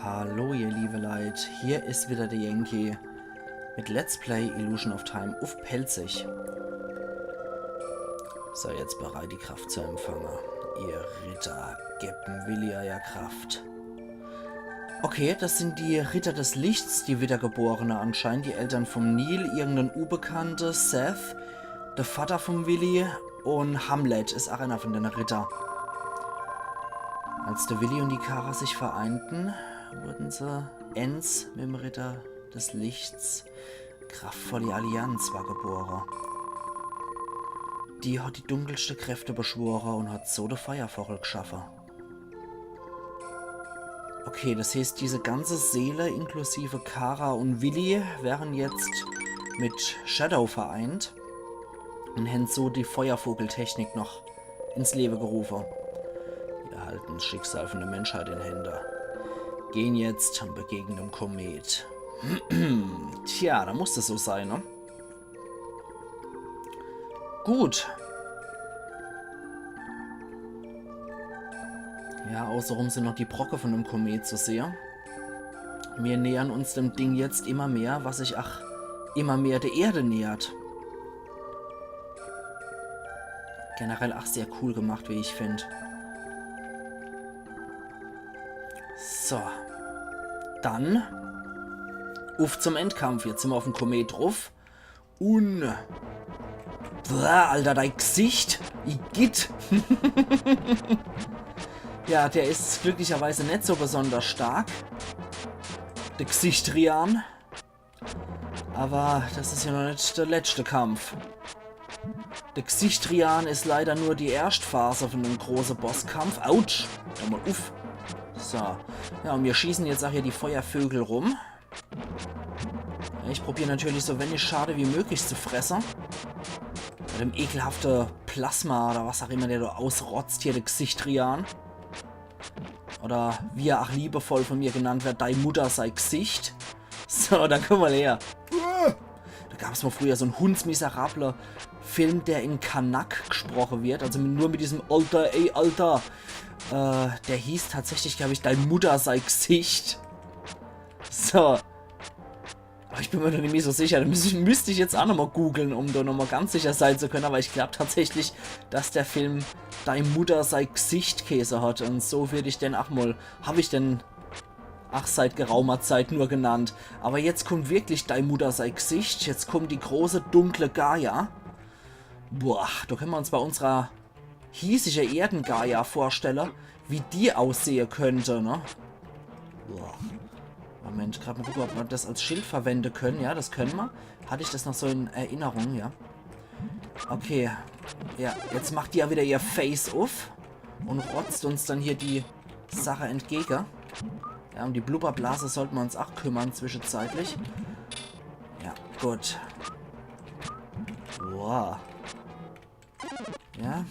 Hallo ihr liebe Leute, hier ist wieder der Yankee mit Let's Play Illusion of Time auf Pelzig. So, jetzt bereit die Kraft zu empfangen. Ihr Ritter, gebt Willi ja Kraft. Okay, das sind die Ritter des Lichts, die Wiedergeborene anscheinend, die Eltern vom Neil, irgendein Unbekannte, Seth, der Vater von Willi und Hamlet ist auch einer von den Ritter. Als der Willi und die Kara sich vereinten, wurden sie eins mit dem Ritter des Lichts. Kraftvolle Allianz war geboren. Die hat die dunkelste Kräfte beschworen und hat so den Feuervogel geschaffen. Okay, das heißt, diese ganze Seele inklusive Kara und Willi wären jetzt mit Shadow vereint und hätten so die Feuervogeltechnik noch ins Leben gerufen. Wir halten das Schicksal von der Menschheit in Hände. Gehen jetzt und begegnen dem Komet. Tja, da muss das so sein, ne? Gut. Ja, außenrum sind noch die Brocken von dem Komet zu sehen. Wir nähern uns dem Ding jetzt immer mehr, was sich immer mehr der Erde nähert. Generell sehr cool gemacht, wie ich finde. So. Dann auf zum Endkampf. Jetzt sind wir auf dem Komet drauf. Und... Blah, Alter, dein Gesicht. Igitt. Ja, der ist glücklicherweise nicht so besonders stark. Der Gesichtrian. Aber das ist ja noch nicht der letzte Kampf. Der Gesichtrian ist leider nur die Erstphase von einem großen Bosskampf. Autsch. Hör mal auf. So. Ja, und wir schießen jetzt auch hier die Feuervögel rum. Ich probiere natürlich so wenig Schade wie möglich zu fressen. Mit dem ekelhaften Plasma oder was auch immer der da ausrotzt, hier der Gesichtrian. Oder wie er auch liebevoll von mir genannt wird, deine Mutter sei Gesicht. So, da kommen wir her. Da gab es mal früher so einen hundsmiserabler Film, der in Kanak gesprochen wird. Also nur mit diesem Alter, ey, Alter. Der hieß tatsächlich, glaube ich, deine Mutter sei Gesicht. So. Aber ich bin mir noch nicht mehr so sicher. Da müsste ich jetzt auch nochmal googeln, um da nochmal ganz sicher sein zu können. Aber ich glaube tatsächlich, dass der Film deine Mutter sei Gesicht Käse hat. Und so würde ich den auch mal, habe ich den seit geraumer Zeit nur genannt. Aber jetzt kommt wirklich deine Mutter sei Gesicht. Jetzt kommt die große dunkle Gaia. Boah, da können wir uns bei unserer hiesigen Erden-Gaia vorstellen, wie die aussehen könnte, ne? Boah. Moment, gerade mal gucken, ob wir das als Schild verwenden können. Ja, das können wir. Hatte ich das noch so in Erinnerung, ja. Okay. Ja, jetzt macht die ja wieder ihr Face auf und rotzt uns dann hier die Sache entgegen. Ja, um die Blubberblase sollten wir uns auch kümmern zwischenzeitlich. Ja, gut. Wow. Ja.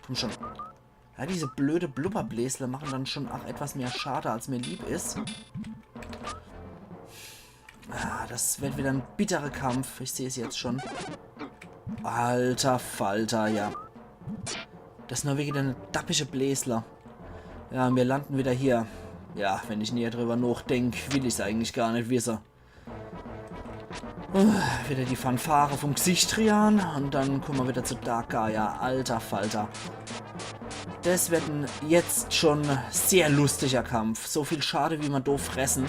Komm schon. Ja, diese blöde Blubberbläsler machen dann schon auch etwas mehr Schade, als mir lieb ist. Ah, das wird wieder ein bitterer Kampf. Ich sehe es jetzt schon. Alter Falter, ja. Das ist nur wieder eine dappische Bläsler. Ja, wir landen wieder hier. Ja, wenn ich näher drüber nachdenke, will ich es eigentlich gar nicht wissen. Wieder die Fanfare vom Gesichtrian und dann kommen wir wieder zu Dark Gaia. Alter Falter. Das wird ein jetzt schon sehr lustiger Kampf. So viel Schade, wie man doof fressen.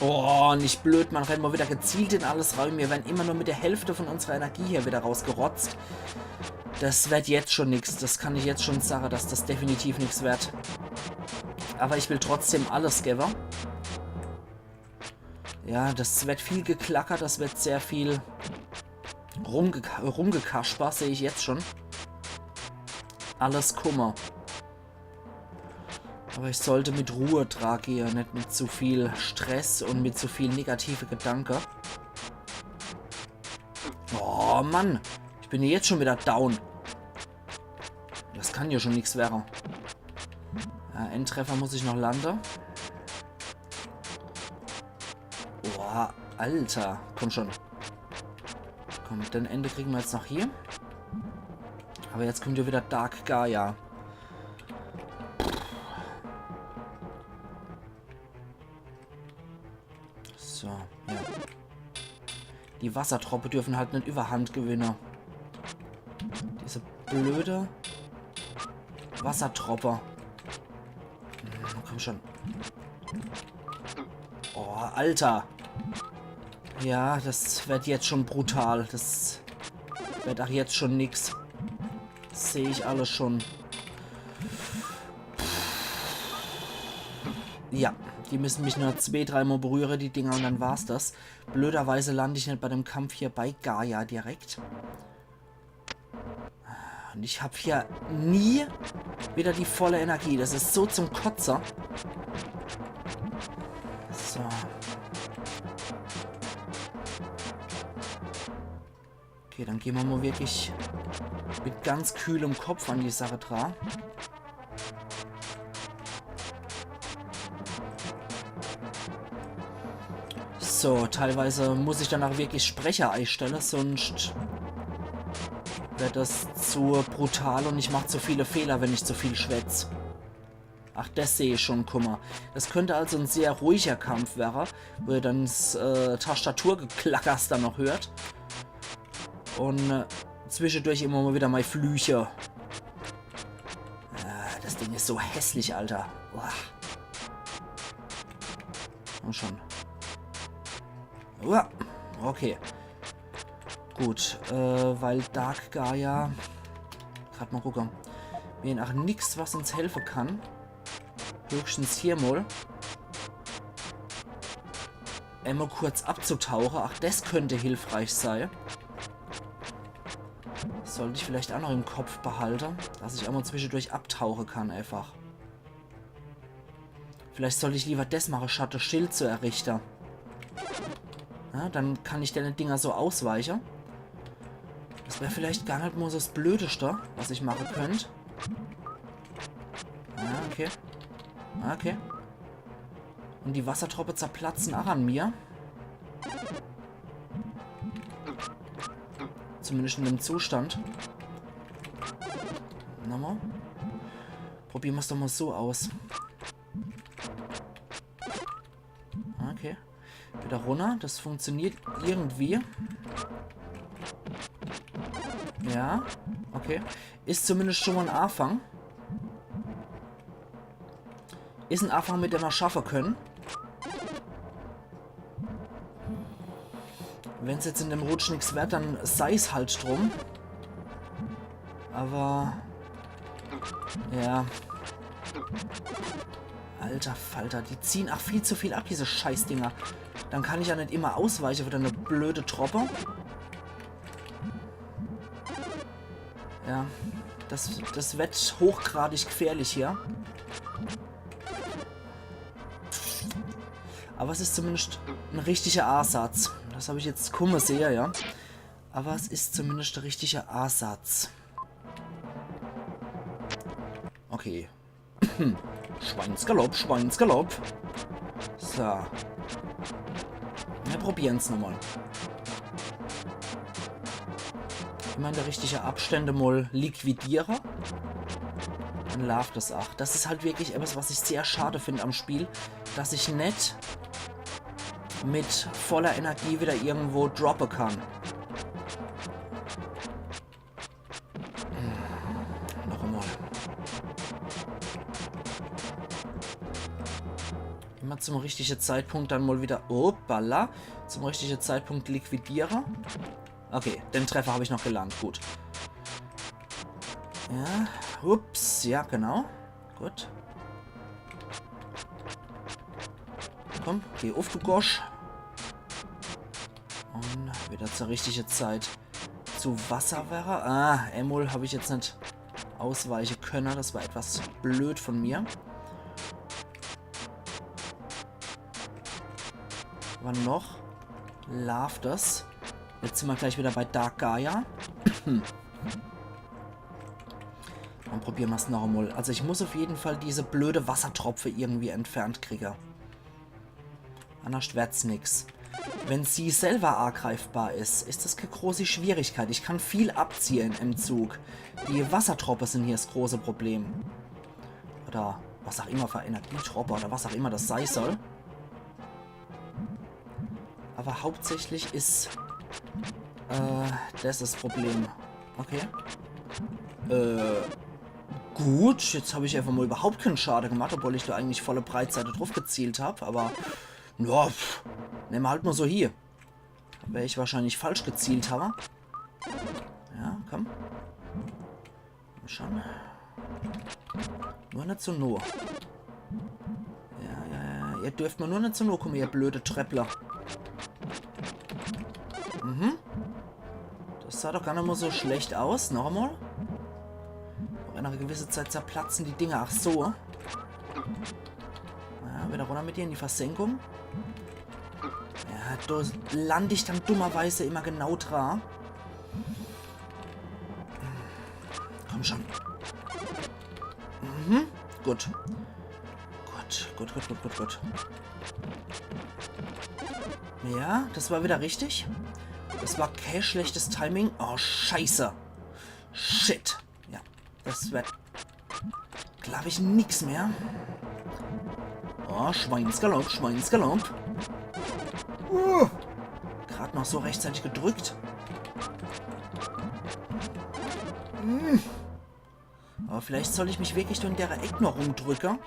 Oh, nicht blöd, man rennt mal wieder gezielt in alles rein. Wir werden immer nur mit der Hälfte von unserer Energie hier wieder rausgerotzt. Das wird jetzt schon nichts. Das kann ich jetzt schon sagen, dass das definitiv nichts wird. Aber ich will trotzdem alles geben. Ja, das wird viel geklackert, das wird sehr viel rumgekasper, sehe ich jetzt schon. Alles Kummer. Aber ich sollte mit Ruhe tragen, nicht mit zu viel Stress und mit zu viel negative Gedanken. Oh Mann, ich bin hier jetzt schon wieder down. Das kann ja schon nichts werden. Ja, Endtreffer muss ich noch landen. Boah, Alter. Komm schon. Komm, den Ende kriegen wir jetzt noch hier. Aber jetzt kommt ja wieder Dark Gaia. So, ja. Die Wassertroppe dürfen halt nicht Überhand gewinnen. Diese blöde Wassertroppe. Komm schon. Oh, Alter. Ja, das wird jetzt schon brutal. Das wird auch jetzt schon nix. Das sehe ich alles schon. Ja, die müssen mich nur 2-3 Mal berühren, die Dinger, und dann war's das. Blöderweise lande ich nicht bei dem Kampf hier bei Gaia direkt. Und ich habe hier nie wieder die volle Energie. Das ist so zum Kotzer. So. Okay, dann gehen wir mal wirklich mit ganz kühlem Kopf an die Sache dran. So, teilweise muss ich dann auch wirklich Sprecher einstellen, sonst wird das zu brutal und ich mache zu viele Fehler, wenn ich zu viel schwätze. Ach, das sehe ich schon, Kummer. Das könnte also ein sehr ruhiger Kampf werden, wo ihr dann das Tastaturgeklackers dann noch hört. Und zwischendurch immer mal wieder mal Flüche. Das Ding ist so hässlich, Alter. Uah. Und schon. Uah. Okay. Gut, weil Dark Gaia... Gerade mal gucken. Mir auch nichts, was uns helfen kann. Höchstens hier mal. Einmal kurz abzutauchen. Ach, das könnte hilfreich sein. Sollte ich vielleicht auch noch im Kopf behalten, dass ich einmal zwischendurch abtauchen kann einfach. Vielleicht sollte ich lieber das machen, statt das Schild zu errichten. Ja, dann kann ich den Dinger so ausweichen. Das wäre vielleicht gar nicht mal so das Blödeste, was ich machen könnte. Ja, okay. Okay. Und die Wassertroppe zerplatzen auch an mir. Zumindest in dem Zustand. Nochmal. Probieren wir es doch mal so aus. Okay. Wieder runter. Das funktioniert irgendwie. Ja. Okay. Ist zumindest schon mal ein Anfang. Ist ein Anfang, mit dem wir schaffen können. Wenn es jetzt in dem Rutsch nichts wird, dann sei es halt drum. Aber... Ja. Alter Falter, die ziehen auch viel zu viel ab, diese Scheißdinger. Dann kann ich ja nicht immer ausweichen für eine blöde Troppe. Ja, das wird hochgradig gefährlich hier. Aber es ist zumindest ein richtiger A-Satz. Das habe ich jetzt kaum sehr, ja. Aber es ist zumindest der richtige A-Satz. Okay. Schweinsgalopp, Schweinsgalopp. So. Wir probieren es nochmal. Immer in der richtigen Abstände mal liquidiere. Dann läuft das auch. Das ist halt wirklich etwas, was ich sehr schade finde am Spiel. Dass ich nicht mit voller Energie wieder irgendwo droppen kann. Noch einmal. Immer zum richtigen Zeitpunkt dann mal wieder... Opala. Zum richtigen Zeitpunkt liquidiere. Okay, den Treffer habe ich noch gelangt. Gut. Ja. Ups. Ja, genau. Gut. Komm, geh auf, du Gosch. Und wieder zur richtigen Zeit zu Wasser wäre. Ah, Emul habe ich jetzt nicht ausweichen können. Das war etwas blöd von mir. Aber noch läuft das. Jetzt sind wir gleich wieder bei Dark Gaia. Dann probieren wir es noch einmal. Also ich muss auf jeden Fall diese blöde Wassertropfe irgendwie entfernt kriegen. Anders wird's nix. wenn sie selber angreifbar ist, ist das keine große Schwierigkeit. Ich kann viel abziehen im Zug. Die Wassertropper sind hier das große Problem. Oder was auch immer für Energietropper oder was auch immer das sein soll. Aber hauptsächlich ist das Problem. Okay. Gut, jetzt habe ich einfach mal überhaupt keinen Schaden gemacht, obwohl ich da eigentlich volle Breitseite drauf gezielt habe. Aber, ja, nehmen wir halt mal so hier. Da wäre ich wahrscheinlich falsch gezielt habe. Ja, komm. Komm schon. Nur nicht so nur. Ja. Ihr dürft mir nur nicht so nur kommen, ihr blöde Treppler. Das sah doch gar nicht mal so schlecht aus. Noch einmal. Nach einer gewissen Zeit zerplatzen die Dinger. Ach so. Ja, wieder runter mit dir in die Versenkung. Ja, da lande ich dann dummerweise immer genau dran. Komm schon. Gut. Gut. Ja, das war wieder richtig. Das war kein schlechtes Timing. Oh, scheiße. Shit. Ja, das wird, glaube ich, nix mehr. Oh, Schweinsgalopp. Gerade noch so rechtzeitig gedrückt. Aber vielleicht soll ich mich wirklich nur in der Ecke noch rumdrücken.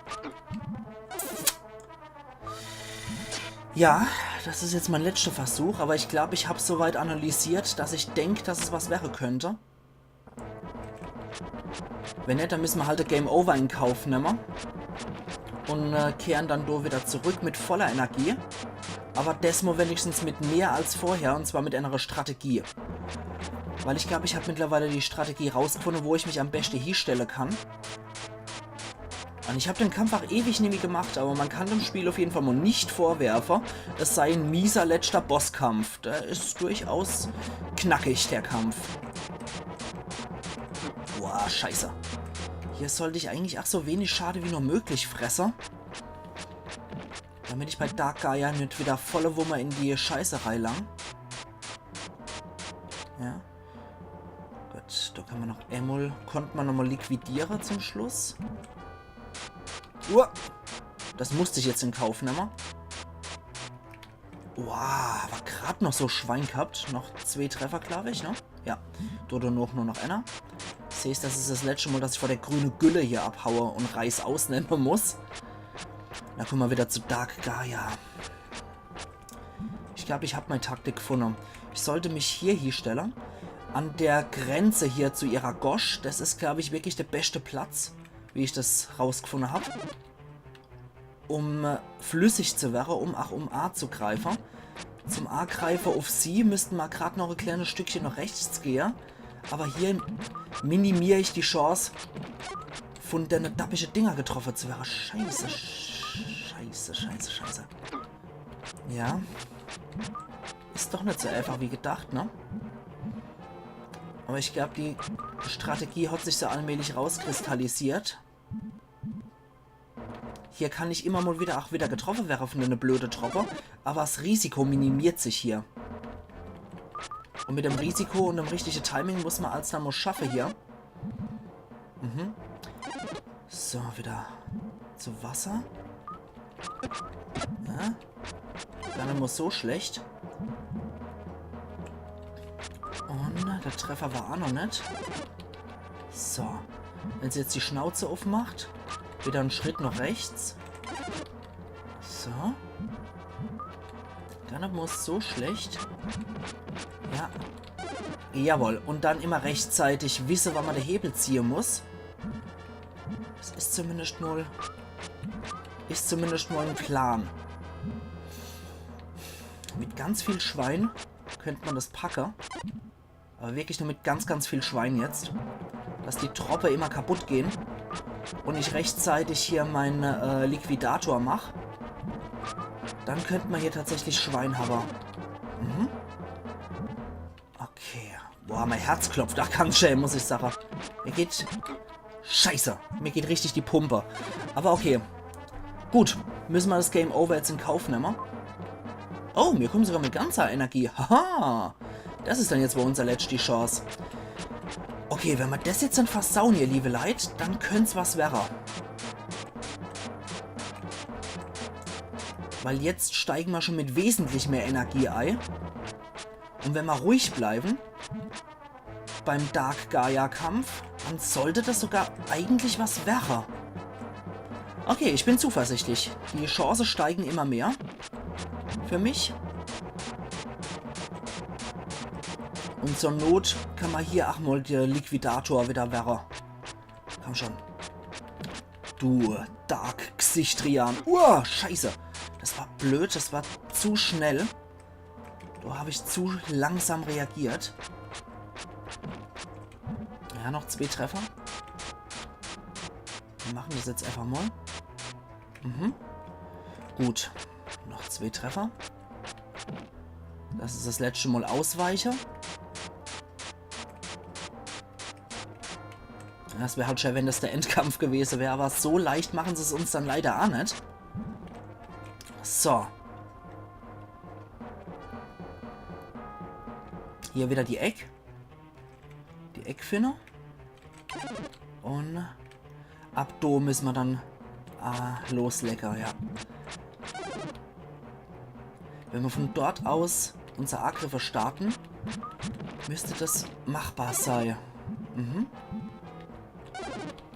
Ja, das ist jetzt mein letzter Versuch, aber ich glaube, ich habe es soweit analysiert, dass ich denke, dass es was wäre könnte. Wenn nicht, dann müssen wir halt ein Game Over in Kauf nehmen. Und kehren dann da wieder zurück mit voller Energie. Aber das mal wenigstens mit mehr als vorher, und zwar mit einer Strategie. Weil ich glaube, ich habe mittlerweile die Strategie rausgefunden, wo ich mich am besten hinstellen kann. Und ich habe den Kampf auch ewig nicht mehr gemacht, aber man kann dem Spiel auf jeden Fall mal nicht vorwerfen, es sei ein mieser letzter Bosskampf. Der ist durchaus knackig, der Kampf. Boah, scheiße. Hier sollte ich eigentlich auch so wenig Schade wie nur möglich fressen. Damit ich bei Dark Gaia nicht wieder volle Wumme in die Scheißerei lang. Ja. Gut, da kann man noch Emul, konnte man nochmal liquidieren zum Schluss. Das musste ich jetzt in Kauf nehmen. Wow, war gerade noch so Schwein gehabt. Noch 2 Treffer, glaube ich, ne? Ja, Dodo nur noch einer. Siehst, das ist das letzte Mal, dass ich vor der grünen Gülle hier abhaue und Reis ausnehmen muss. Na, guck mal wieder zu Dark Gaia. Ich glaube, ich habe meine Taktik gefunden. Ich sollte mich hier hinstellen. An der Grenze hier zu ihrer Gosch. Das ist, glaube ich, wirklich der beste Platz, wie ich das rausgefunden habe. Um flüssig zu werden, um A zu greifen. Zum A-Greifer auf sie müssten wir gerade noch ein kleines Stückchen nach rechts gehen. Aber hier minimiere ich die Chance, von der dappische Dinger getroffen zu werden. Scheiße. Ja. Ist doch nicht so einfach wie gedacht, ne? Aber ich glaube, die Strategie hat sich so allmählich rauskristallisiert. Hier kann ich immer mal wieder getroffen werden von einer blöden Troppe, aber das Risiko minimiert sich hier. Und mit dem Risiko und dem richtigen Timing muss man als dann mal schaffen hier. So, wieder zu Wasser. Ja. Gar nicht mal so schlecht. Und der Treffer war auch noch nicht. So. Wenn sie jetzt die Schnauze aufmacht, wieder einen Schritt nach rechts. So. Gar nicht mal so schlecht. Ja. Jawohl. Und dann immer rechtzeitig wissen, wann man den Hebel ziehen muss. Das ist zumindest mal ein Plan. Mit ganz viel Schwein könnte man das packen. Aber wirklich nur mit ganz viel Schwein jetzt. Dass die Troppe immer kaputt gehen. Und ich rechtzeitig hier meinen Liquidator mache. Dann könnte man hier tatsächlich Schwein haben. Okay. Boah, mein Herz klopft. Ach, ganz schön, muss ich sagen. Mir geht... Scheiße. Mir geht richtig die Pumpe. Aber okay. Gut. Müssen wir das Game Over jetzt in Kauf nehmen. Oh, wir kommen sogar mit ganzer Energie. Haha. Das ist dann jetzt wohl unser letzte Chance. Okay, wenn wir das jetzt dann versauen, ihr liebe Leute, dann könnte es was werden. Weil jetzt steigen wir schon mit wesentlich mehr Energie ein. Und wenn wir ruhig bleiben, beim Dark Gaia-Kampf, dann sollte das sogar eigentlich was werden. Okay, ich bin zuversichtlich. Die Chancen steigen immer mehr. Für mich. Und zur Not kann man hier, ach mal, der Liquidator wieder werden. Komm schon. Du Dark Xichtrian. Scheiße. Das war blöd, das war zu schnell. Da habe ich zu langsam reagiert. Ja, noch 2 Treffer. Wir machen das jetzt einfach mal. Gut. Noch 2 Treffer. Das ist das letzte Mal Ausweicher. Das wäre halt schön, wenn das der Endkampf gewesen wäre, aber so leicht machen sie es uns dann leider auch nicht. So. Hier wieder die Eck. Die Eckfinne. Und ab da müssen wir dann loslecker, ja. Wenn wir von dort aus unsere Angriffe starten, müsste das machbar sein.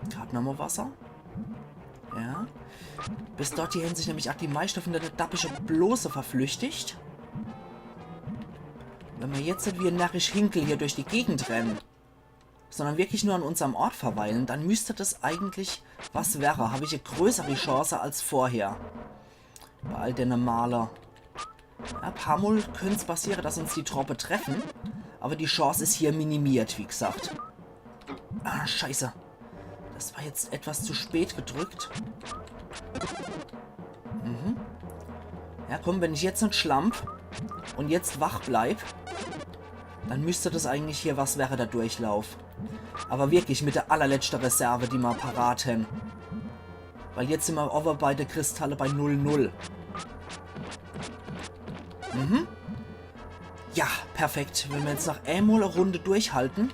Gerade nochmal Wasser. Ja. Bis dort hier sich nämlich auch die meisten von der dappische Blose verflüchtigt. Wenn wir jetzt nicht wie ein narrisch Hinkel hier durch die Gegend rennen, sondern wirklich nur an unserem Ort verweilen, dann müsste das eigentlich was wäre. Habe ich eine größere Chance als vorher. Bei all den Maler. Ja, ein paar Mal könnte es passieren, dass uns die Truppe treffen. Aber die Chance ist hier minimiert, wie gesagt. Ah, scheiße. Das war jetzt etwas zu spät gedrückt. Ja, komm, wenn ich jetzt nicht schlampf und jetzt wach bleib, dann müsste das eigentlich hier was wäre, der Durchlauf. Aber wirklich mit der allerletzten Reserve, die wir parat haben. Weil jetzt sind wir over bei den Kristalle bei 0,0. Ja, perfekt. Wenn wir jetzt noch einmal eine Runde durchhalten.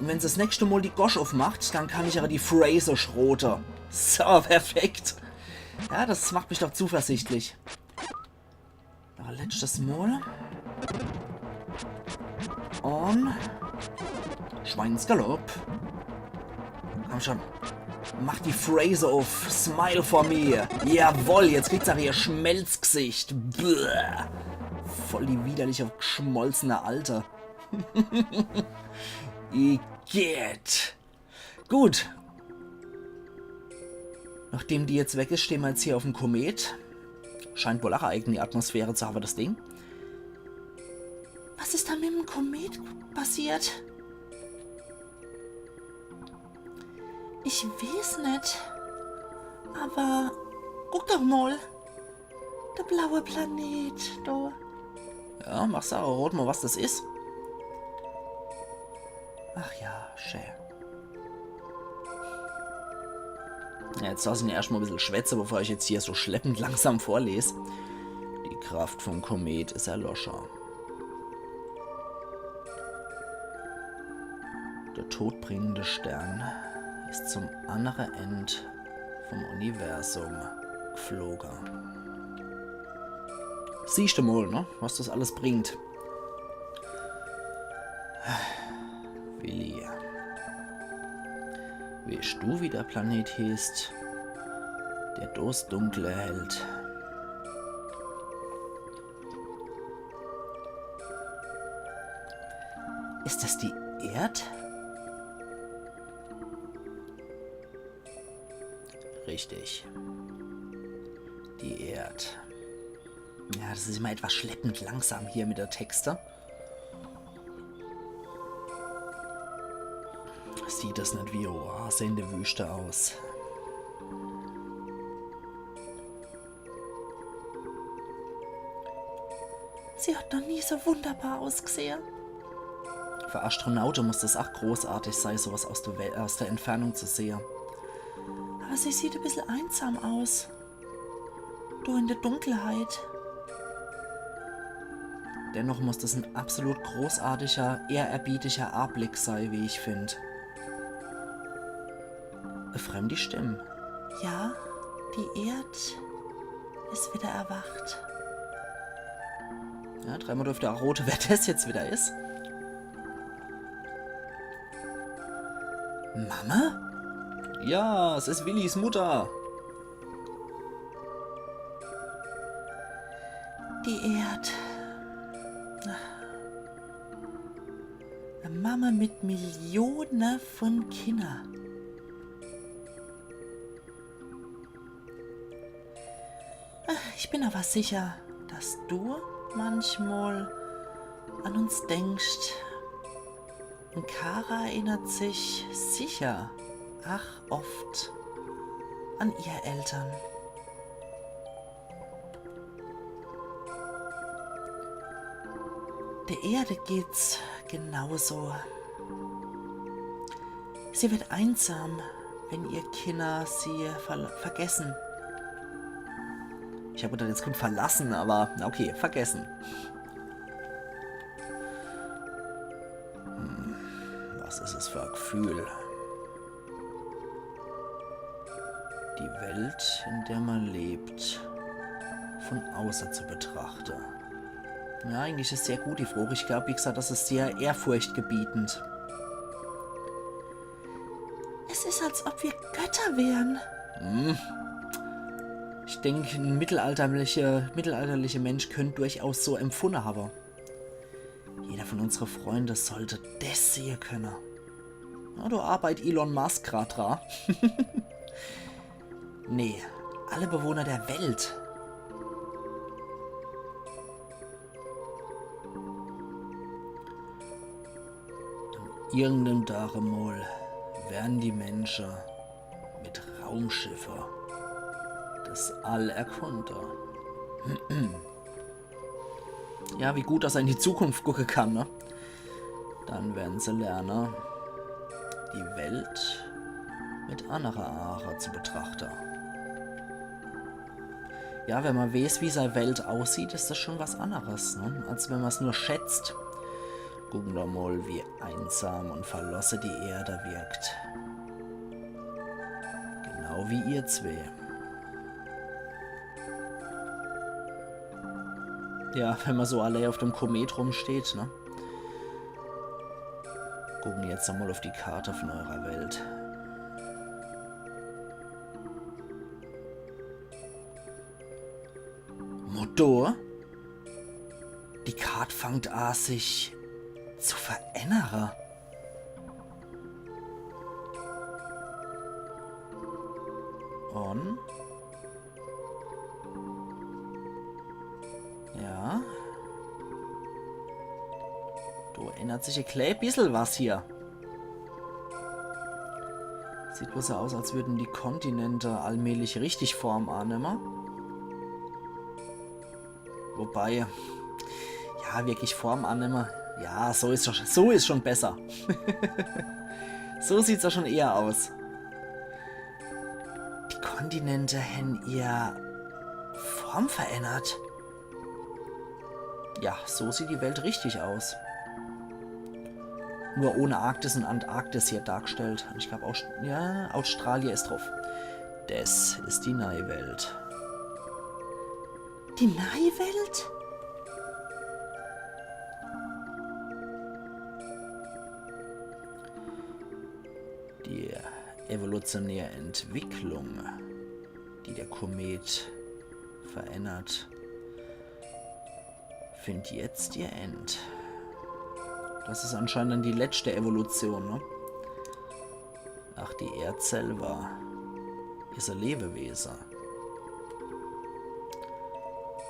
Und wenn es das nächste Mal die Gosch aufmacht, dann kann ich aber die Fraser schrote. So, perfekt. Ja, das macht mich doch zuversichtlich. Noch ein letztes Mal. Und Schweinsgalopp. Komm schon. Mach die Fraser auf. Smile for me. Jawohl, jetzt kriegt's auch ihr Schmelzgesicht. Bäh. Voll die widerliche, geschmolzene Alte. Igitt. Gut. Nachdem die jetzt weg ist, stehen wir jetzt hier auf dem Komet. Scheint wohl auch eine eigene Atmosphäre zu haben, das Ding. Was ist da mit dem Komet passiert? Ich weiß nicht. Aber guck doch mal. Der blaue Planet, da. Ja, mach's auch rot mal, was das ist. Ach ja, schön. Ja, jetzt lasse ich ihn erstmal ein bisschen schwätzen, bevor ich jetzt hier so schleppend langsam vorlese. Die Kraft vom Komet ist erloschen. Der todbringende Stern ist zum anderen Ende vom Universum geflogen. Siehst du mal, ne? Was das alles bringt. Willi. Weißt du, wie der Planet hieß, der das Dunkle hält? Ist das die Erde? Richtig. Die Erde. Ja, das ist immer etwas schleppend langsam hier mit der Texte. Sieht das nicht wie Oase in der Wüste aus. Sie hat noch nie so wunderbar ausgesehen. Für Astronauten muss das auch großartig sein, sowas aus der Entfernung zu sehen. Aber sie sieht ein bisschen einsam aus. Du in der Dunkelheit. Dennoch muss das ein absolut großartiger, ehrerbietischer Anblick sein, wie ich finde. Eine fremde Stimme. Ja, die Erde ist wieder erwacht. Ja, dreimal dürfte auch rote, wer das jetzt wieder ist. Mama? Ja, es ist Willis Mutter. Die Erde. Eine Mama mit Millionen von Kindern. Ich bin aber sicher, dass du manchmal an uns denkst. Und Kara erinnert sich sicher, ach oft, an ihr Eltern. Der Erde geht's genauso. Sie wird einsam, wenn ihr Kinder sie vergessen. Ich habe gedacht, jetzt kommt verlassen, aber okay, vergessen. Was ist es für ein Gefühl? Die Welt, in der man lebt, von außen zu betrachten. Ja, eigentlich ist sehr gut die Frage. Ich glaube, wie gesagt, das ist sehr ehrfurchtgebietend. Es ist, als ob wir Götter wären. Ich denke, ein mittelalterlicher Mensch könnte durchaus so empfunden haben. Jeder von unseren Freunden sollte das sehen können. Na, du arbeitet Elon Musk gerade dran. Nee, alle Bewohner der Welt. An irgendeinem Tag mal werden die Menschen mit Raumschiffen das All erkunden. Ja, wie gut, dass er in die Zukunft gucken kann, ne? Dann werden sie lernen, die Welt mit anderer Art zu betrachten. Ja, wenn man weiß, wie seine Welt aussieht, ist das schon was anderes, ne? Als wenn man es nur schätzt. Gucken wir mal, wie einsam und verlassen die Erde wirkt. Genau wie ihr zwei. Ja, wenn man so allein auf dem Komet rumsteht, ne? Gucken jetzt einmal auf die Karte von eurer Welt. Motor? Die Karte fängt an, sich zu verändern. Und? Ja. Da ändert sich ein klein bisschen was hier. Sieht bloß so aus, als würden die Kontinente allmählich richtig Form annehmen. Wobei, ja, wirklich Form annehmen. Ja, so ist schon besser. So sieht es ja schon eher aus. Die Kontinente haben ihr Form verändert. Ja, so sieht die Welt richtig aus. Nur ohne Arktis und Antarktis hier dargestellt. Ich glaube, ja, Australien ist drauf. Das ist die neue Welt. Die neue Welt? Die evolutionäre Entwicklung, die der Komet verändert, findet jetzt ihr Ende. Das ist anscheinend dann die letzte Evolution, ne? Ach, die Erde selber ist ein Lebewesen.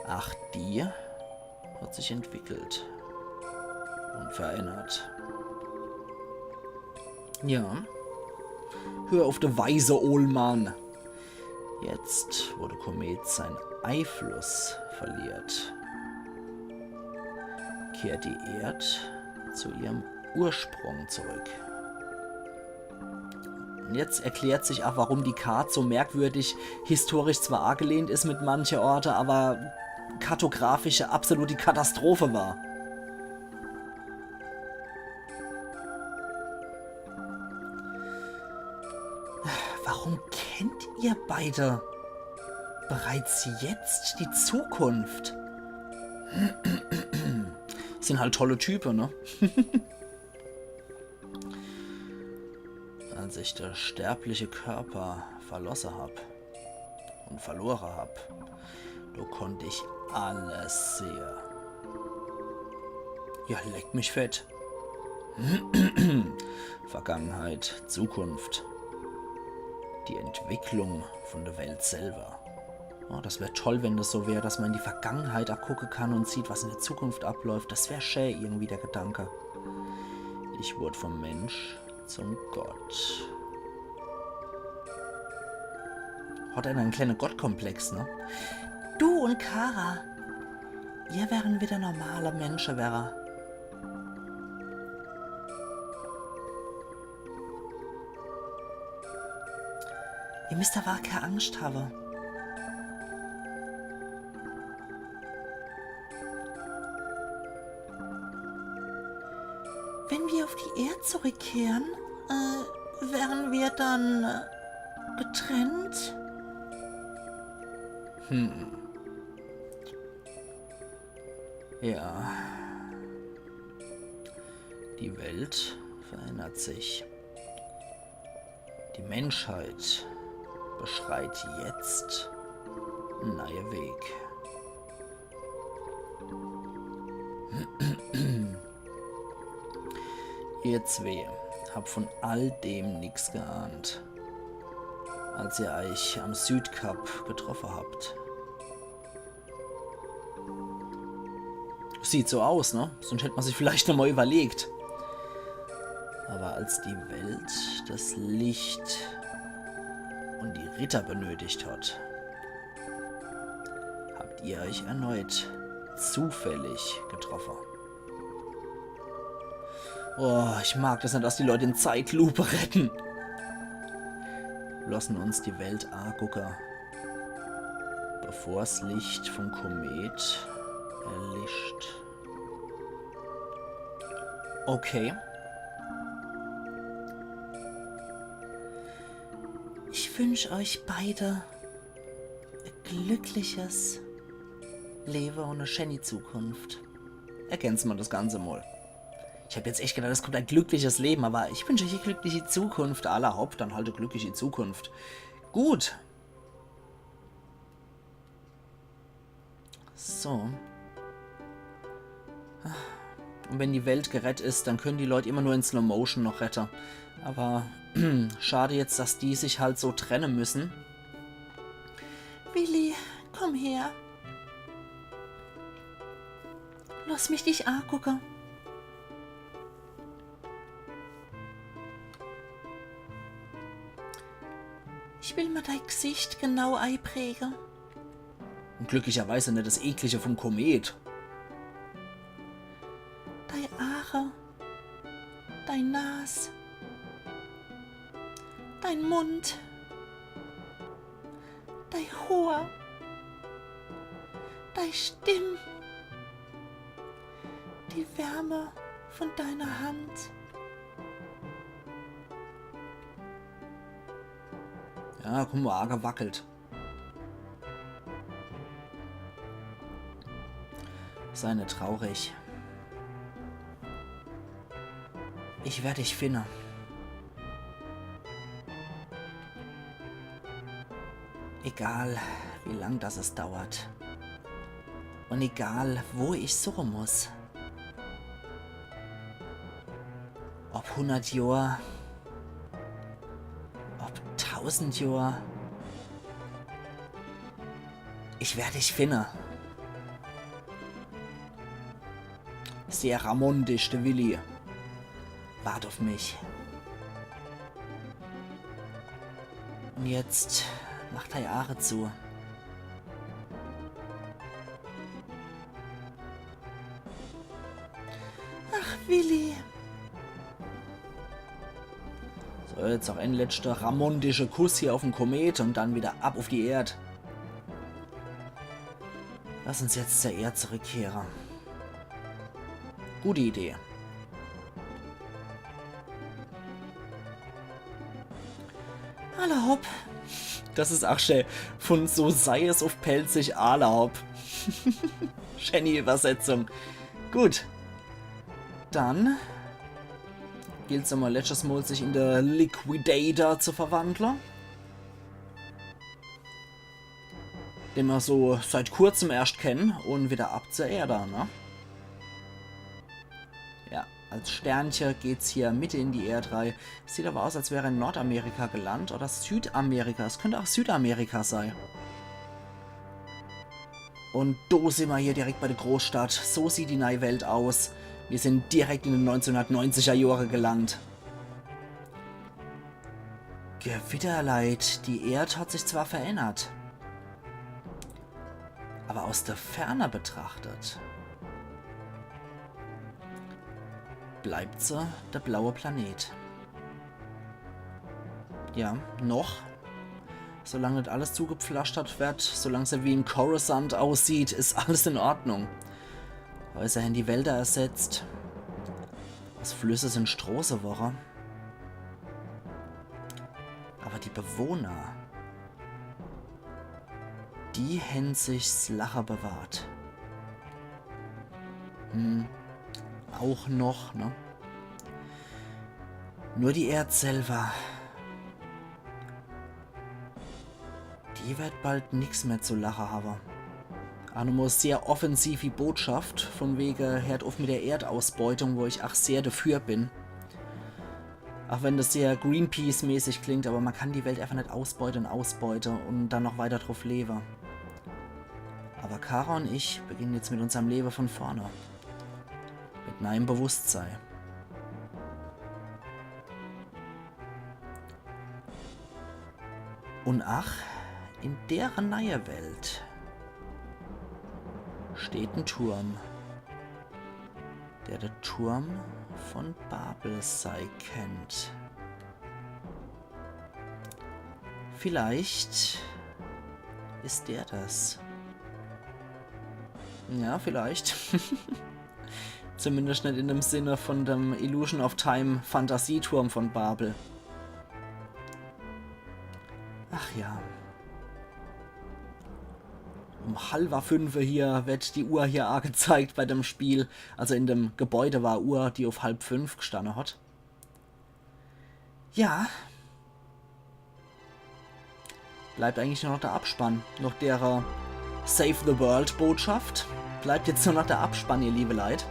Ach, die hat sich entwickelt und verändert. Ja. Hör auf den weise Ohlmann. Jetzt, wo der Komet seinen Einfluss verliert, kehrt die Erde zu ihrem Ursprung zurück. Und jetzt erklärt sich auch, warum die Karte so merkwürdig historisch zwar angelehnt ist mit manchen Orten, aber kartografische absolute Katastrophe war. Warum kennt ihr beide bereits jetzt die Zukunft? Sind halt tolle Typen, ne? Als ich der sterbliche Körper verlassen hab und verloren hab, da konnte ich alles sehen. Ja, leck mich fett. Vergangenheit, Zukunft. Die Entwicklung von der Welt selber. Oh, das wäre toll, wenn das so wäre, dass man in die Vergangenheit auch gucken kann und sieht, was in der Zukunft abläuft. Das wäre schön, irgendwie der Gedanke. Ich wurde vom Mensch zum Gott. Hat einer einen kleinen Gottkomplex, ne? Du und Kara, ihr wären wieder normale Menschen, wäre. Ihr müsst aber keine Angst haben. Wenn wir auf die Erde zurückkehren, wären wir dann getrennt? Ja. Die Welt verändert sich. Die Menschheit beschreitet jetzt einen neuen Weg. Ihr zwei habt von all dem nichts geahnt, als ihr euch am Südkap getroffen habt. Sieht so aus, ne? Sonst hätte man sich vielleicht noch mal überlegt. Aber als die Welt das Licht und die Ritter benötigt hat, habt ihr euch erneut zufällig getroffen. Oh, ich mag das nicht, dass die Leute in Zeitlupe retten. Lassen uns die Welt angucken, bevor das Licht vom Komet erlischt. Okay. Ich wünsche euch beide ein glückliches Leben und eine schöne Zukunft. Ergänzen wir das Ganze mal. Ich habe jetzt echt gedacht, es kommt ein glückliches Leben, aber ich wünsche euch eine glückliche Zukunft. Aller Haupt, dann halt eine glückliche Zukunft. Gut. So. Und wenn die Welt gerettet ist, dann können die Leute immer nur in Slow Motion noch retten. Aber schade jetzt, dass die sich halt so trennen müssen. Willi, komm her. Lass mich dich angucken. Ich will mir dein Gesicht genau einprägen. Und glücklicherweise nicht das Eklige vom Komet. Deine Haare, dein Nas, dein Mund, dein Haar, deine Stimme, die Wärme von deiner Hand. Ja, guck mal, gewackelt. Sei nicht traurig. Ich werde dich finden. Egal, wie lang das es dauert. Und egal, wo ich suchen muss. Ob 100 Jahre, ob 1000 Jahre. Ich werde dich finden. Sehr ramondisch, der Willi. Wart auf mich. Und jetzt macht die Haare zu. Ach, Willi. So, jetzt auch ein letzter ramondischer Kuss hier auf den Komet und dann wieder ab auf die Erde. Lass uns jetzt zur Erde zurückkehren. Gute Idee. Alahop. Das ist auch schön. Von so sei es auf pelzig Alahop. Schöne Übersetzung. Gut. Dann gilt es einmal letztes Mal, sich in der Liquidator zu verwandeln. Den wir so seit kurzem erst kennen und wieder ab zur Erde, ne? Ja, als Sternchen geht's hier Mitte in die Erdreihe. Sieht aber aus, als wäre in Nordamerika gelandet oder Südamerika. Es könnte auch Südamerika sein. Und da sind wir hier direkt bei der Großstadt. So sieht die neue Welt aus. Wir sind direkt in den 1990er Jahre gelangt. Gewitterleid, die Erde hat sich zwar verändert. Aber aus der Ferne betrachtet bleibt sie der blaue Planet. Ja, noch. Solange nicht alles zugepflastert wird, solange sie wie in Coruscant aussieht, ist alles in Ordnung. Häuser in die Wälder ersetzt. Aus Flüsse sind Straße geworden. Aber die Bewohner, die haben sich's Lacher bewahrt. Auch noch, ne? Nur die Erde selber. Die wird bald nichts mehr zu lachen haben. Eine sehr offensive Botschaft, von wegen hört auf mit der Erdausbeutung, wo ich auch sehr dafür bin. Auch wenn das sehr Greenpeace-mäßig klingt, aber man kann die Welt einfach nicht ausbeuten und dann noch weiter drauf leben. Aber Kara und ich beginnen jetzt mit unserem Leben von vorne. Mit neuem Bewusstsein. Und ach, in deren neue Welt steht ein Turm, der Turm von Babel sei kennt. Vielleicht ist der das. Ja, vielleicht. Zumindest nicht in dem Sinne von dem Illusion of Time Fantasieturm von Babel. Ach ja. Um 4:30 hier wird die Uhr hier angezeigt bei dem Spiel. Also in dem Gebäude war Uhr, die auf 4:30 gestanden hat. Ja. Bleibt eigentlich nur noch der Abspann. Noch der Save the World Botschaft. Bleibt jetzt nur noch der Abspann, ihr liebe Leid.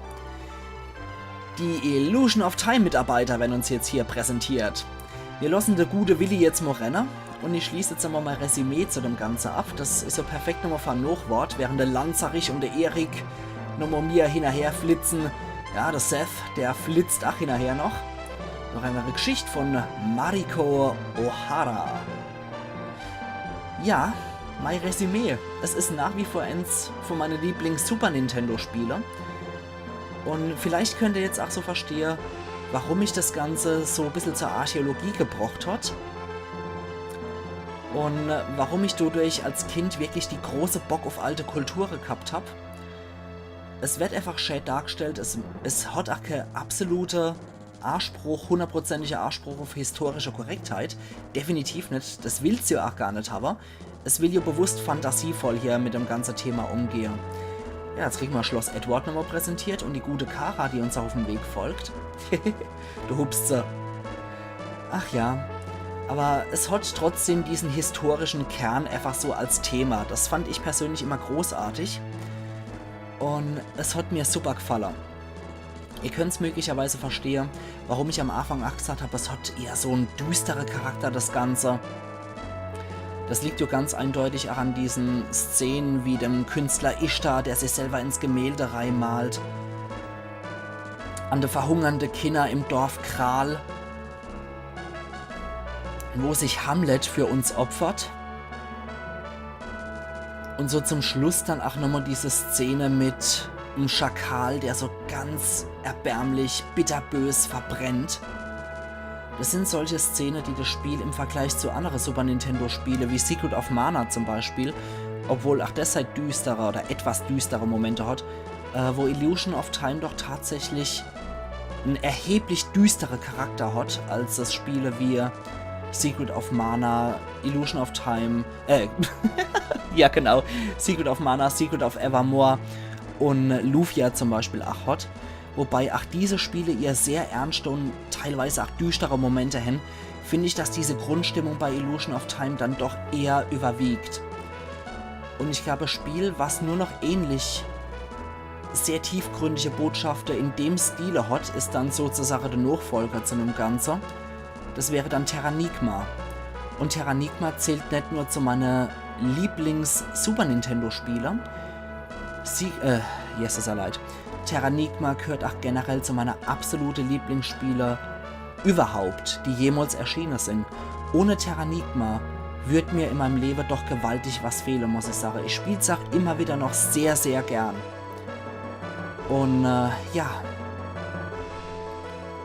Die Illusion of Time Mitarbeiter werden uns jetzt hier präsentiert. Wir lassen der gute Willi jetzt mal rennen. Und ich schließe jetzt einmal mein Resümee zu dem Ganzen ab. Das ist so perfekt nochmal von Nachwort, während der Lanzarich und der Erik nochmal mir hinterher flitzen. Ja, der Seth, der flitzt auch hinterher noch. Noch einmal eine Geschichte von Mariko Ohara. Ja, mein Resümee. Es ist nach wie vor eins von meinen Lieblings-Super Nintendo-Spiele. Und vielleicht könnt ihr jetzt auch so verstehen, warum mich das Ganze so ein bisschen zur Archäologie gebracht hat. Und warum ich dadurch als Kind wirklich die große Bock auf alte Kulturen gehabt habe. Es wird einfach schön dargestellt, es hat auch kein absoluter Anspruch, 100%iger Anspruch auf historische Korrektheit. Definitiv nicht, das will es ja auch gar nicht haben. Es will ja bewusst fantasievoll hier mit dem ganzen Thema umgehen. Ja, jetzt kriegen wir Schloss Edward nochmal präsentiert und die gute Kara, die uns auf dem Weg folgt. Du hupst sie. Ach ja. Aber es hat trotzdem diesen historischen Kern einfach so als Thema. Das fand ich persönlich immer großartig. Und es hat mir super gefallen. Ihr könnt es möglicherweise verstehen, warum ich am Anfang auch gesagt habe, es hat eher so einen düsteren Charakter, das Ganze. Das liegt ja ganz eindeutig auch an diesen Szenen wie dem Künstler Ishtar, der sich selber ins Gemälde reinmalt. An der verhungernde Kinder im Dorf Kral, wo sich Hamlet für uns opfert. Und so zum Schluss dann auch nochmal diese Szene mit einem Schakal, der so ganz erbärmlich, bitterbös verbrennt. Das sind solche Szenen, die das Spiel im Vergleich zu anderen Super Nintendo-Spielen wie Secret of Mana zum Beispiel, obwohl auch das halt düstere oder etwas düstere Momente hat, wo Illusion of Time doch tatsächlich einen erheblich düsteren Charakter hat, als das Spiele wie Secret of Mana, Illusion of Time, ja genau, Secret of Mana, Secret of Evermore und Lufia zum Beispiel auch hat. Wobei auch diese Spiele ihr sehr ernste und teilweise auch düstere Momente haben, finde ich, dass diese Grundstimmung bei Illusion of Time dann doch eher überwiegt. Und ich glaube, ein Spiel, was nur noch ähnlich sehr tiefgründige Botschaften in dem Stile hat, ist dann sozusagen der Nachfolger zu einem Ganzen. Das wäre dann Terranigma. Und Terranigma zählt nicht nur zu meinen Lieblings-Super Nintendo-Spielen. Yes, leid. Terranigma gehört auch generell zu meiner absoluten Lieblingsspiele überhaupt, die jemals erschienen sind. Ohne Terranigma würde mir in meinem Leben doch gewaltig was fehlen, muss ich sagen. Ich spiele es auch immer wieder noch sehr, sehr gern. Und ja,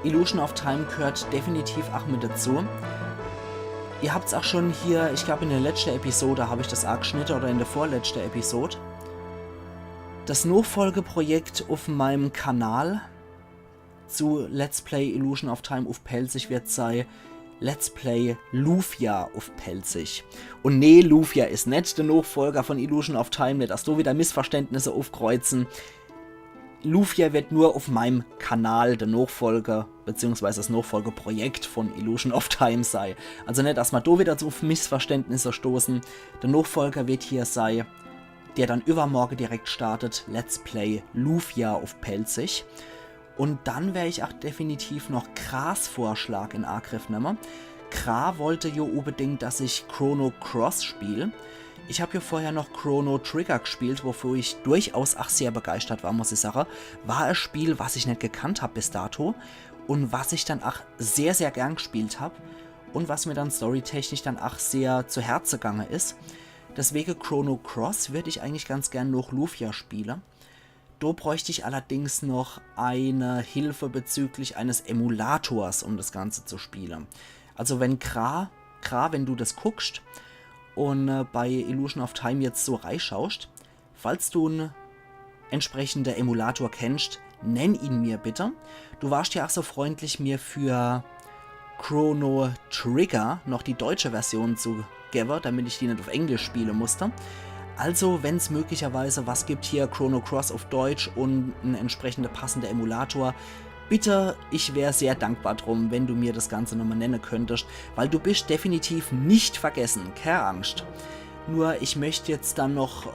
Illusion of Time gehört definitiv auch mit dazu. Ihr habt es auch schon hier, ich glaube in der letzten Episode habe ich das auch geschnitten oder in der vorletzten Episode. Das Nachfolgeprojekt auf meinem Kanal zu Let's Play Illusion of Time auf Pelzig wird sein Let's Play Lufia auf Pelzig. Und nee, Lufia ist nicht der Nachfolger von Illusion of Time, nicht dass du wieder Missverständnisse aufkreuzen. Lufia wird nur auf meinem Kanal der Nachfolger, beziehungsweise das Nachfolgeprojekt von Illusion of Time sein. Also nicht, dass wir da wieder auf Missverständnisse stoßen. Der Nachfolger wird hier sein, der dann übermorgen direkt startet, Let's Play Lufia auf Pelzig. Und dann werde ich auch definitiv noch Kras Vorschlag in Angriff nehmen. Kra wollte ja unbedingt, dass ich Chrono Cross spiele. Ich habe ja vorher noch Chrono Trigger gespielt, wofür ich durchaus auch sehr begeistert war, muss ich sagen. War ein Spiel, was ich nicht gekannt habe bis dato und was ich dann auch sehr, sehr gern gespielt habe und was mir dann storytechnisch dann auch sehr zu Herzen gegangen ist. Deswegen Chrono Cross würde ich eigentlich ganz gern noch Lufia spielen. Da bräuchte ich allerdings noch eine Hilfe bezüglich eines Emulators, um das Ganze zu spielen. Also wenn wenn du das guckst und bei Illusion of Time jetzt so reinschaust, falls du einen entsprechenden Emulator kennst, nenn ihn mir bitte. Du warst ja auch so freundlich, mir für Chrono Trigger noch die deutsche Version zu geben, damit ich die nicht auf Englisch spielen musste. Also, wenn es möglicherweise was gibt hier, Chrono Cross auf Deutsch und ein entsprechender passender Emulator, bitte, ich wäre sehr dankbar drum, wenn du mir das Ganze nochmal nennen könntest, weil du bist definitiv nicht vergessen, keine Angst. Nur, ich möchte jetzt dann noch,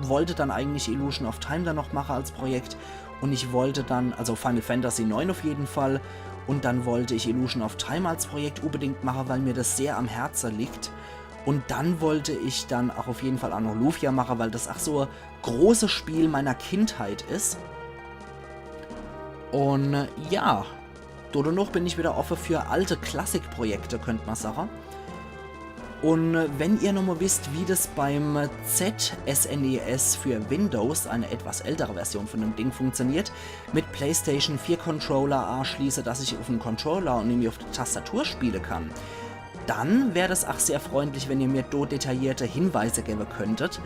wollte dann eigentlich Illusion of Time dann noch machen als Projekt und ich wollte dann, also Final Fantasy 9 auf jeden Fall, und dann wollte ich Illusion of Time als Projekt unbedingt machen, weil mir das sehr am Herzen liegt. Und dann wollte ich dann auch auf jeden Fall auch noch Lufia machen, weil das auch so ein großes Spiel meiner Kindheit ist. Und ja, dort noch bin ich wieder offen für alte Klassikprojekte, könnte man sagen. Und wenn ihr nochmal wisst, wie das beim ZSNES für Windows, eine etwas ältere Version von dem Ding, funktioniert, mit PlayStation 4 Controller anschließe, dass ich auf den Controller und nämlich auf die Tastatur spielen kann, dann wäre das auch sehr freundlich, wenn ihr mir dort detaillierte Hinweise geben könntet.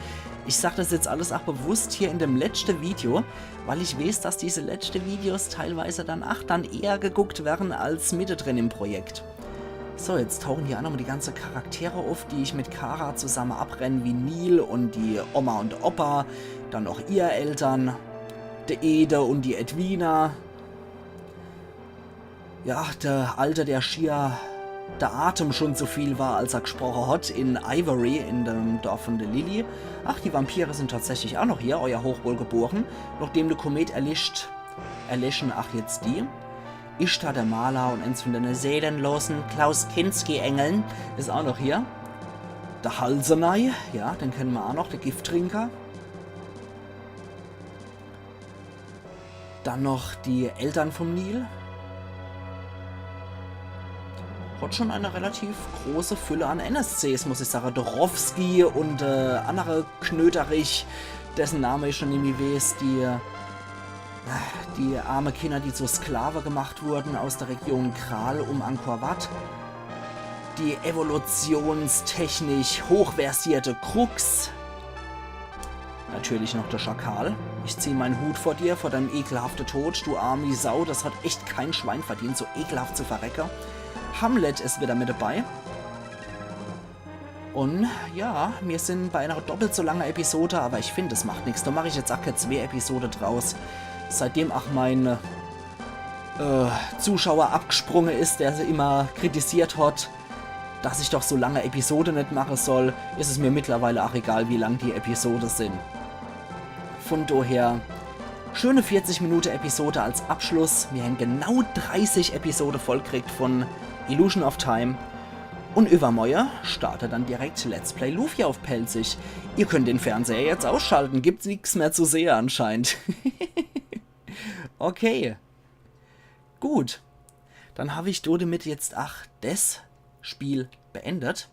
Ich sage das jetzt alles auch bewusst hier in dem letzten Video, weil ich weiß, dass diese letzten Videos teilweise dann eher geguckt werden als mittendrin im Projekt. So, jetzt tauchen hier auch nochmal die ganzen Charaktere auf, die ich mit Kara zusammen abrenne, wie Neil und die Oma und Opa, dann noch ihr Eltern, der Ede und die Edwina. Ja, der Alte, der schier der Atem schon so viel war, als er gesprochen hat, in Ivory, in dem Dorf von der Lily. Ach, die Vampire sind tatsächlich auch noch hier, euer Hochwohlgeboren. Nachdem der Komet erlischen jetzt die. Ishtar der Maler und eins von den seelenlosen Klaus Kinski-Engeln ist auch noch hier. Der Halsenei, ja, den kennen wir auch noch, der Gifttrinker. Dann noch die Eltern vom Nil. Hat schon eine relativ große Fülle an NSCs, muss ich sagen. Dorowski und andere Knöterich, dessen Name ich schon irgendwie weiß, die arme Kinder, die zu Sklave gemacht wurden aus der Region Kral um Angkor Wat. Die evolutionstechnisch hochversierte Krux. Natürlich noch der Schakal. Ich ziehe meinen Hut vor dir, vor deinem ekelhaften Tod, du arme Sau. Das hat echt kein Schwein verdient, so ekelhaft zu verrecken. Hamlet ist wieder mit dabei. Und ja, wir sind bei einer doppelt so langen Episode, aber ich finde, es macht nichts. Da mache ich jetzt auch keine 2 Episoden draus. Seitdem auch mein Zuschauer abgesprungen ist, der sie immer kritisiert hat, dass ich doch so lange Episode nicht machen soll, ist es mir mittlerweile auch egal, wie lang die Episoden sind. Von daher, schöne 40 Minuten Episode als Abschluss. Wir haben genau 30 Episoden vollkriegt von Illusion of Time. Und übermorgen startet dann direkt Let's Play Lufia auf Pelzig. Ihr könnt den Fernseher jetzt ausschalten, gibt nichts mehr zu sehen anscheinend. Okay. Gut. Dann habe ich damit jetzt das Spiel beendet.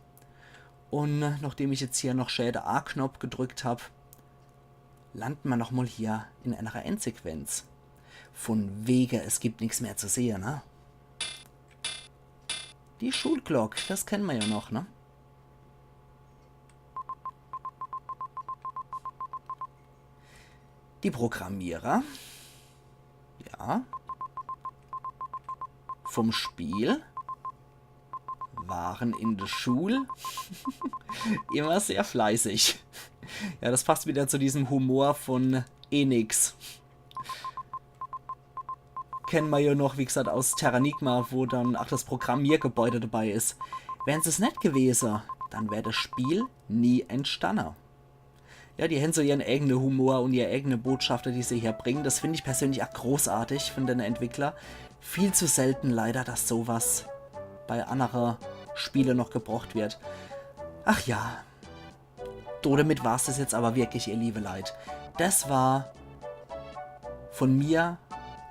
Und nachdem ich jetzt hier noch Schäde A-Knopf gedrückt habe, landen wir nochmal hier in einer Endsequenz. Von wegen, es gibt nichts mehr zu sehen, ne? Die Schulglocke, das kennen wir ja noch, ne? Die Programmierer. Ja. Vom Spiel. Waren in der Schule. Immer sehr fleißig. Ja, das passt wieder zu diesem Humor von Enix. Kennen wir ja noch, wie gesagt, aus Terranigma, wo dann auch das Programmiergebäude dabei ist. Wären es nicht gewesen, dann wäre das Spiel nie entstanden. Ja, die haben so ihren eigenen Humor und ihre eigene Botschaften, die sie hier bringen. Das finde ich persönlich auch großartig von den Entwicklern. Viel zu selten leider, dass sowas bei anderen Spielen noch gebraucht wird. Ach ja. Damit war es das jetzt aber wirklich, ihr liebe Leid. Das war von mir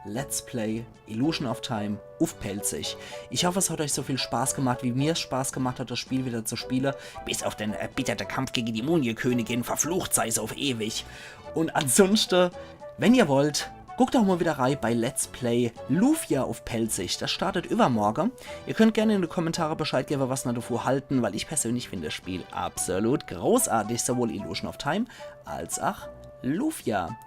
Let's Play Illusion of Time auf Pelzig. Ich hoffe, es hat euch so viel Spaß gemacht, wie mir es Spaß gemacht hat, das Spiel wieder zu spielen. Bis auf den erbitterten Kampf gegen die Mumienkönigin, verflucht sei es auf ewig. Und ansonsten, wenn ihr wollt, guckt auch mal wieder rein bei Let's Play Lufia auf Pelzig. Das startet übermorgen. Ihr könnt gerne in die Kommentare Bescheid geben, was ihr davor halten, weil ich persönlich finde das Spiel absolut großartig, sowohl Illusion of Time als auch Lufia.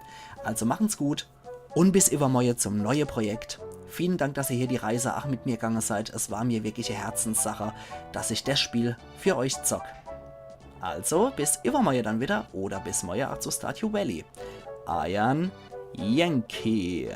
Also machen's gut. Und bis übermorgen zum neuen Projekt. Vielen Dank, dass ihr hier die Reise auch mit mir gegangen seid. Es war mir wirklich eine Herzenssache, dass ich das Spiel für euch zock. Also, bis übermorgen dann wieder oder bis morgen zu Stardew Valley. Ayan Yankee.